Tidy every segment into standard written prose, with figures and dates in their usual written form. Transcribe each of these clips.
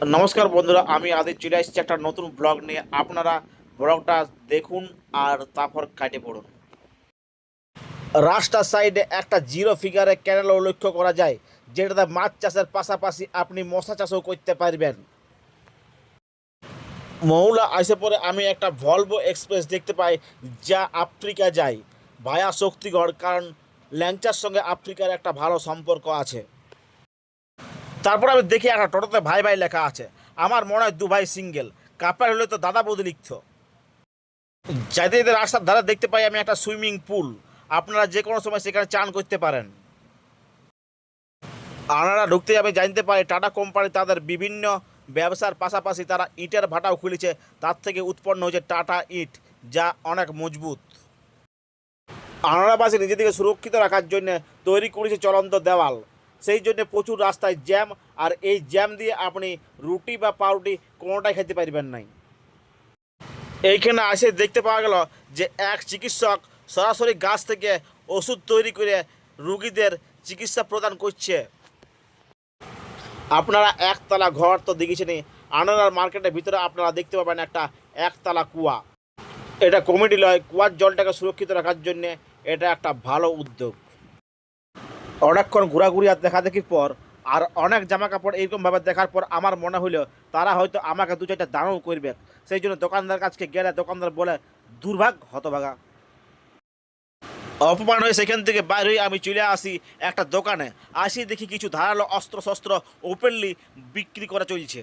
নমস্কার বন্ধুরা, আমি আদি চলে এসেছি একটা নতুন ব্লগ নিয়ে। আপনারা ব্লগটা দেখুন আর তারপর কাটে পড়ুন। রাস্তার সাইডে একটা জিরো ফিগারে ক্যানেলও লক্ষ্য করা যায়, যেটাতে মাছ চাষের পাশাপাশি আপনি মশা চাষও করতে পারবেন। মৌলা আসে পরে আমি একটা ভলভো এক্সপ্রেস দেখতে পাই, যা আফ্রিকা যায় ভায়া শক্তিগড়, কারণ ল্যাংচার সঙ্গে আফ্রিকার একটা ভালো সম্পর্ক আছে। তারপর আমি দেখি একটা টোটোতে ভাই ভাই লেখা আছে। আমার মনে হয় দু ভাই সিঙ্গেল, কাপড় হলে তো দাদা বৌদি লিখত। যাইতে যেতে রাস্তার ধারে দেখতে পাই আমি একটা সুইমিং পুল। আপনারা যে কোনো সময় সেখানে চান করতে পারেন। আপনারা ঢুকতে যাবে জানতে পারি টাটা কোম্পানি তাদের বিভিন্ন ব্যবসার পাশাপাশি তারা ইটের ভাটাও খুলেছে। তার থেকে উৎপন্ন হয়েছে টাটা ইট, যা অনেক মজবুত। আনারাবাসী নিজেদেরকে সুরক্ষিত রাখার জন্য তৈরি করেছে চলন্ত দেওয়াল। সেই জন্য প্রচুর রাস্তায় জ্যাম, আর এই জ্যাম দিয়ে আপনি রুটি বা পাউরুটি কোনোটাই খেতে পারবেন নাই। এইখানে এসে দেখতে পাওয়া গেল যে এক চিকিৎসক সরাসরি গাছ থেকে ওষুধ তৈরি করে রুগীদের চিকিৎসা প্রদান করছে। আপনারা একতলা ঘর তো দেখেছেনই, আনারার মার্কেটের ভিতরে আপনারা দেখতে পাবেন একটা একতলা কুয়া। এটা কমিটি লয়, কুয়ার জলটাকে সুরক্ষিত রাখার জন্যে এটা একটা ভালো উদ্যোগ। অনেকক্ষণ ঘোরাঘুরি আর দেখাদেখির পর আর অনেক জামা কাপড় এইরকমভাবে দেখার পর আমার মনে হইলো তারা হয়তো আমাকে দু চারটা দানও করবে। সেই জন্য দোকানদার কাছকে গেলে দোকানদার বলে, দুর্ভাগ হতভাগা। অপমান হয়ে সেখান থেকে বাইর হয়ে আমি চলে আসি একটা দোকানে। আসি দেখি কিছু ধারালো অস্ত্র শস্ত্র ওপেনলি বিক্রি করা চলছে।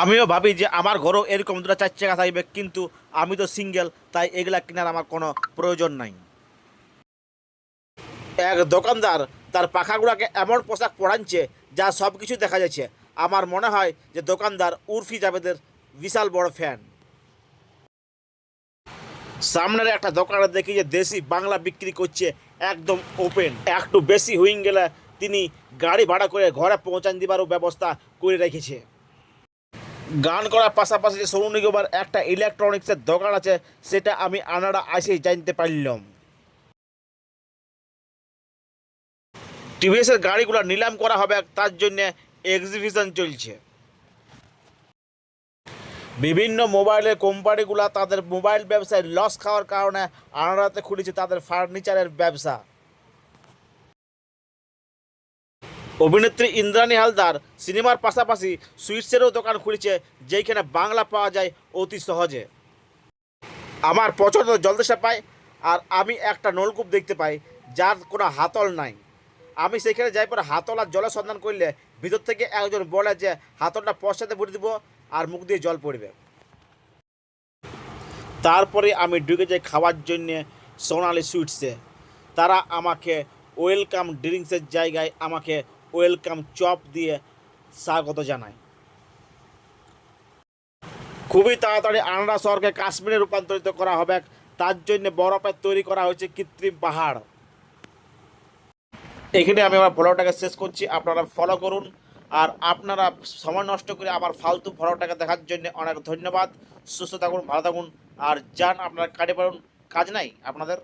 আমিও ভাবি যে আমার ঘরেও এরকম দুটো চার চাকা থাকবে, কিন্তু আমি তো সিঙ্গেল, তাই এগুলা কেনার আমার কোনো প্রয়োজন নাই। এক দোকানদার তার পাখাগুলোকে এমন পোশাক পরাচ্ছে যা সব কিছু দেখা যাচ্ছে। আমার মনে হয় যে দোকানদার উর্ফি জাভেদের বিশাল বড় ফ্যান। সামনের একটা দোকানে দেখি যে দেশি বাংলা বিক্রি করছে একদম ওপেন। একটু বেশি হয়ে গেলে তিনি গাড়ি ভাড়া করে ঘরে পৌঁছান দিবারও ব্যবস্থা করে রেখেছে। গান করার পাশাপাশি যে সোনু নিগমের একটা ইলেকট্রনিক্সের দোকান আছে, সেটা আমি আনারা আসেই জানতে পারলাম। টিভিএসের গাড়িগুলো নিলাম করা হবে, তার জন্যে এক্সিবিশন চলছে। বিভিন্ন মোবাইলের কোম্পানিগুলো তাদের মোবাইল ব্যবসায় লস খাওয়ার কারণে আনাড়াতে খুলেছে তাদের ফার্নিচারের ব্যবসা। অভিনেত্রী ইন্দ্রাণী হালদার সিনেমার পাশাপাশি সুইটসেরও দোকান খুলেছে, যেখানে বাংলা পাওয়া যায় অতি সহজে। আমার পছন্দ জলদেশা পাই, আর আমি একটা নলকূপ দেখতে পাই যার কোনো হাতল নাই। আমি সেখানে যাই পরে হাতল আর জলের সন্ধান করলে ভিতর থেকে একজন বলে যে হাতলটা পশ্চাতে ভরে দিব আর মুখ দিয়ে জল পড়বে। তারপরে আমি ঢুকে যাই খাওয়ার জন্যে সোনালি সুইটসে। তারা আমাকে ওয়েলকাম ড্রিঙ্কসের জায়গায় আমাকে ওয়েলকাম চপ দিয়ে স্বাগত জানায়। খুবই তাড়াতাড়ি আনাড়া শহরকে কাশ্মীরে রূপান্তরিত করা হবে, তার জন্য বরফের তৈরি করা হয়েছে কৃত্রিম পাহাড়। এখানে আমি আমার ফলোটাকে শেষ করছি, আপনারা ফলো করুন। আর আপনারা সময় নষ্ট করে আমার ফালতু ফলোটাকে দেখার জন্য অনেক ধন্যবাদ। সুস্থ থাকুন, ভালো থাকুন, আর যান আপনারা কাটে পারুন, কাজ নাই আপনাদের।